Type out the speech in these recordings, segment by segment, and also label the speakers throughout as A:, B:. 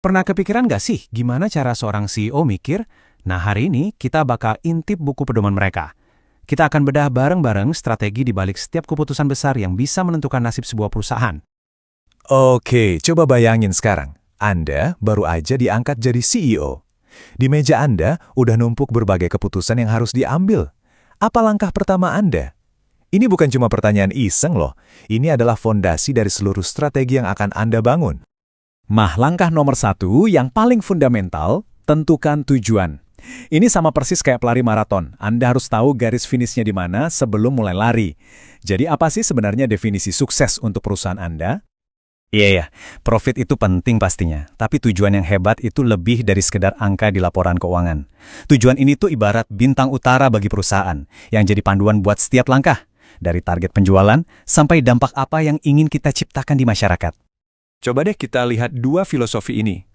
A: Pernah kepikiran nggak sih gimana cara seorang CEO mikir? Nah, hari ini kita bakal intip buku pedoman mereka. Kita akan bedah bareng-bareng strategi di balik setiap keputusan besar yang bisa menentukan nasib sebuah perusahaan.
B: Oke, coba bayangin sekarang. Anda baru aja diangkat jadi CEO. Di meja Anda udah numpuk berbagai keputusan yang harus diambil. Apa langkah pertama Anda? Ini bukan cuma pertanyaan iseng loh. Ini adalah fondasi dari seluruh strategi yang akan Anda bangun.
C: Langkah nomor 1 yang paling fundamental, tentukan tujuan. Ini sama persis kayak pelari maraton. Anda harus tahu garis finishnya di mana sebelum mulai lari. Jadi apa sih sebenarnya definisi sukses untuk perusahaan Anda?
A: Iya, profit itu penting pastinya. Tapi tujuan yang hebat itu lebih dari sekedar angka di laporan keuangan. Tujuan ini tuh ibarat bintang utara bagi perusahaan, yang jadi panduan buat setiap langkah. Dari target penjualan, sampai dampak apa yang ingin kita ciptakan di masyarakat.
D: Coba deh kita lihat dua filosofi ini.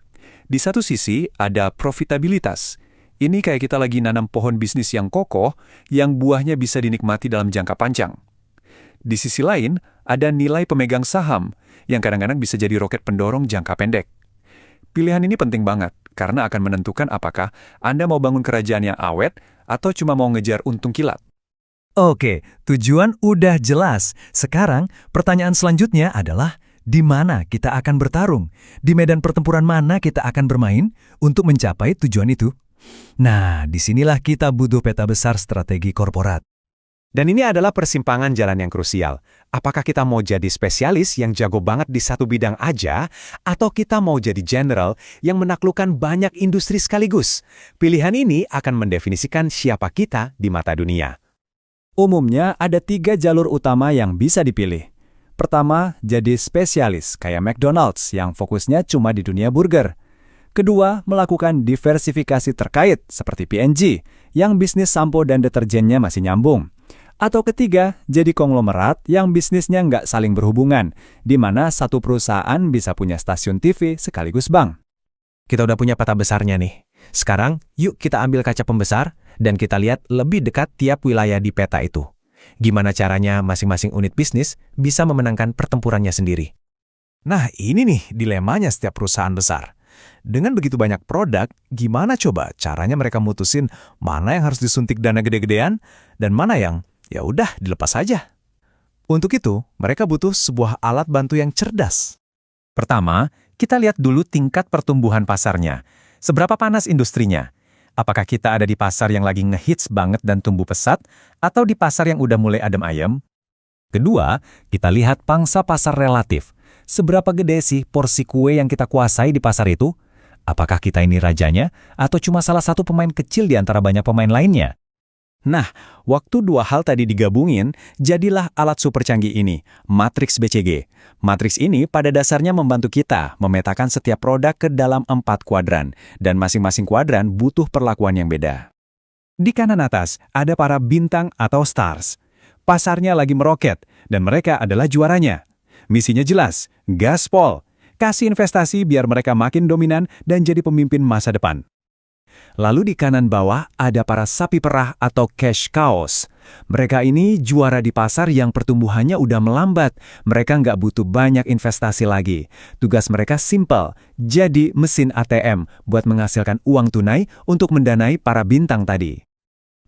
D: Di satu sisi ada profitabilitas. Ini kayak kita lagi nanam pohon bisnis yang kokoh, yang buahnya bisa dinikmati dalam jangka panjang. Di sisi lain, ada nilai pemegang saham, yang kadang-kadang bisa jadi roket pendorong jangka pendek. Pilihan ini penting banget, karena akan menentukan apakah Anda mau bangun kerajaan yang awet, atau cuma mau ngejar untung kilat.
C: Oke, tujuan udah jelas. Sekarang, pertanyaan selanjutnya adalah, di mana kita akan bertarung? Di medan pertempuran mana kita akan bermain untuk mencapai tujuan itu? Nah, disinilah kita butuh peta besar strategi korporat.
A: Dan ini adalah persimpangan jalan yang krusial. Apakah kita mau jadi spesialis yang jago banget di satu bidang aja, atau kita mau jadi general yang menaklukkan banyak industri sekaligus? Pilihan ini akan mendefinisikan siapa kita di mata dunia.
C: Umumnya ada 3 jalur utama yang bisa dipilih. Pertama, jadi spesialis kayak McDonald's yang fokusnya cuma di dunia burger. Kedua, melakukan diversifikasi terkait seperti P&G yang bisnis sampo dan deterjennya masih nyambung. Atau ketiga, jadi konglomerat yang bisnisnya nggak saling berhubungan, di mana satu perusahaan bisa punya stasiun TV sekaligus bank.
A: Kita udah punya peta besarnya nih. Sekarang, yuk kita ambil kaca pembesar dan kita lihat lebih dekat tiap wilayah di peta itu. Gimana caranya masing-masing unit bisnis bisa memenangkan pertempurannya sendiri.
B: Nah, ini nih dilemanya setiap perusahaan besar. Dengan begitu banyak produk, gimana coba caranya mereka mutusin mana yang harus disuntik dana gede-gedean dan mana yang ya udah dilepas saja. Untuk itu, mereka butuh sebuah alat bantu yang cerdas.
A: Pertama, kita lihat dulu tingkat pertumbuhan pasarnya. Seberapa panas industrinya? Apakah kita ada di pasar yang lagi ngehits banget dan tumbuh pesat, atau di pasar yang udah mulai adem ayem?
C: Kedua, kita lihat pangsa pasar relatif. Seberapa gede sih porsi kue yang kita kuasai di pasar itu? Apakah kita ini rajanya, atau cuma salah satu pemain kecil di antara banyak pemain lainnya?
A: Nah, waktu dua hal tadi digabungin, jadilah alat super canggih ini, Matriks BCG. Matriks ini pada dasarnya membantu kita memetakan setiap produk ke dalam 4 kuadran, dan masing-masing kuadran butuh perlakuan yang beda. Di kanan atas, ada para bintang atau stars. Pasarnya lagi meroket, dan mereka adalah juaranya. Misinya jelas, gaspol, kasih investasi biar mereka makin dominan dan jadi pemimpin masa depan. Lalu di kanan bawah ada para sapi perah atau cash cows. Mereka ini juara di pasar yang pertumbuhannya udah melambat. Mereka nggak butuh banyak investasi lagi. Tugas mereka simple, jadi mesin ATM buat menghasilkan uang tunai untuk mendanai para bintang tadi.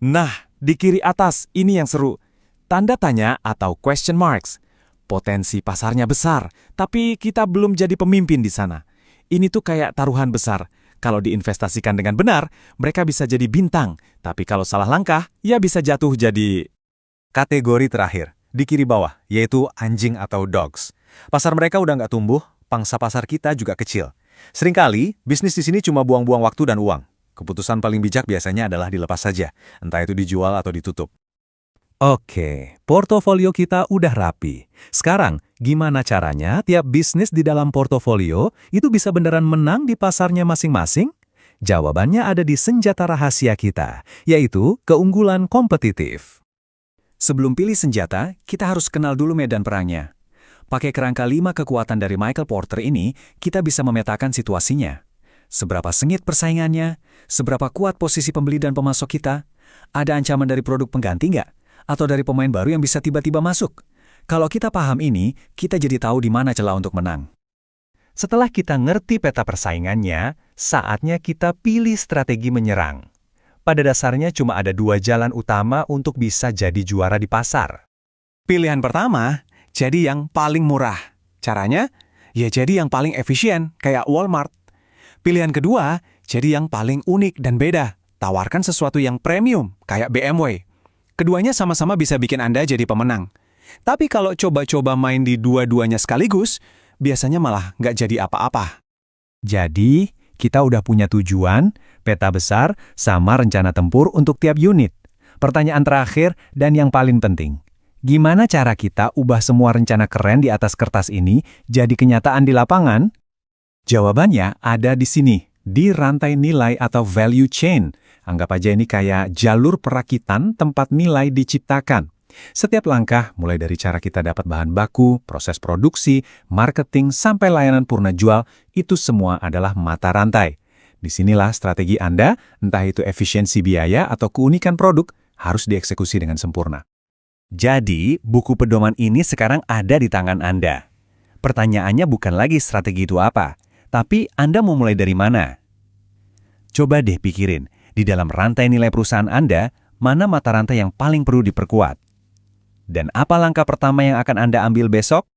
D: Nah, di kiri atas ini yang seru. Tanda tanya atau question marks. Potensi pasarnya besar, tapi kita belum jadi pemimpin di sana. Ini tuh kayak taruhan besar. Kalau diinvestasikan dengan benar, mereka bisa jadi bintang. Tapi kalau salah langkah, ya bisa jatuh jadi...
B: Kategori terakhir, di kiri bawah, yaitu anjing atau dogs. Pasar mereka udah nggak tumbuh, pangsa pasar kita juga kecil. Seringkali, bisnis di sini cuma buang-buang waktu dan uang. Keputusan paling bijak biasanya adalah dilepas saja, entah itu dijual atau ditutup.
C: Oke, portofolio kita udah rapi. Sekarang, gimana caranya tiap bisnis di dalam portofolio itu bisa beneran menang di pasarnya masing-masing? Jawabannya ada di senjata rahasia kita, yaitu keunggulan kompetitif.
A: Sebelum pilih senjata, kita harus kenal dulu medan perangnya. Pakai kerangka 5 kekuatan dari Michael Porter ini, kita bisa memetakan situasinya. Seberapa sengit persaingannya, seberapa kuat posisi pembeli dan pemasok kita, ada ancaman dari produk pengganti nggak? Atau dari pemain baru yang bisa tiba-tiba masuk. Kalau kita paham ini, kita jadi tahu di mana celah untuk menang.
B: Setelah kita ngerti peta persaingannya, saatnya kita pilih strategi menyerang. Pada dasarnya cuma ada 2 jalan utama untuk bisa jadi juara di pasar.
A: Pilihan pertama, jadi yang paling murah. Caranya, ya jadi yang paling efisien, kayak Walmart. Pilihan kedua, jadi yang paling unik dan beda. Tawarkan sesuatu yang premium, kayak BMW. Keduanya sama-sama bisa bikin Anda jadi pemenang. Tapi kalau coba-coba main di dua-duanya sekaligus, biasanya malah nggak jadi apa-apa.
C: Jadi, kita udah punya tujuan, peta besar, sama rencana tempur untuk tiap unit. Pertanyaan terakhir dan yang paling penting, gimana cara kita ubah semua rencana keren di atas kertas ini jadi kenyataan di lapangan? Jawabannya ada di sini, di rantai nilai atau value chain. Anggap aja ini kayak jalur perakitan tempat nilai diciptakan. Setiap langkah, mulai dari cara kita dapat bahan baku, proses produksi, marketing, sampai layanan purna jual, itu semua adalah mata rantai. Disinilah strategi Anda, entah itu efisiensi biaya atau keunikan produk, harus dieksekusi dengan sempurna. Jadi, buku pedoman ini sekarang ada di tangan Anda. Pertanyaannya bukan lagi strategi itu apa, tapi Anda mau mulai dari mana? Coba deh pikirin, di dalam rantai nilai perusahaan Anda, mana mata rantai yang paling perlu diperkuat? Dan apa langkah pertama yang akan Anda ambil besok?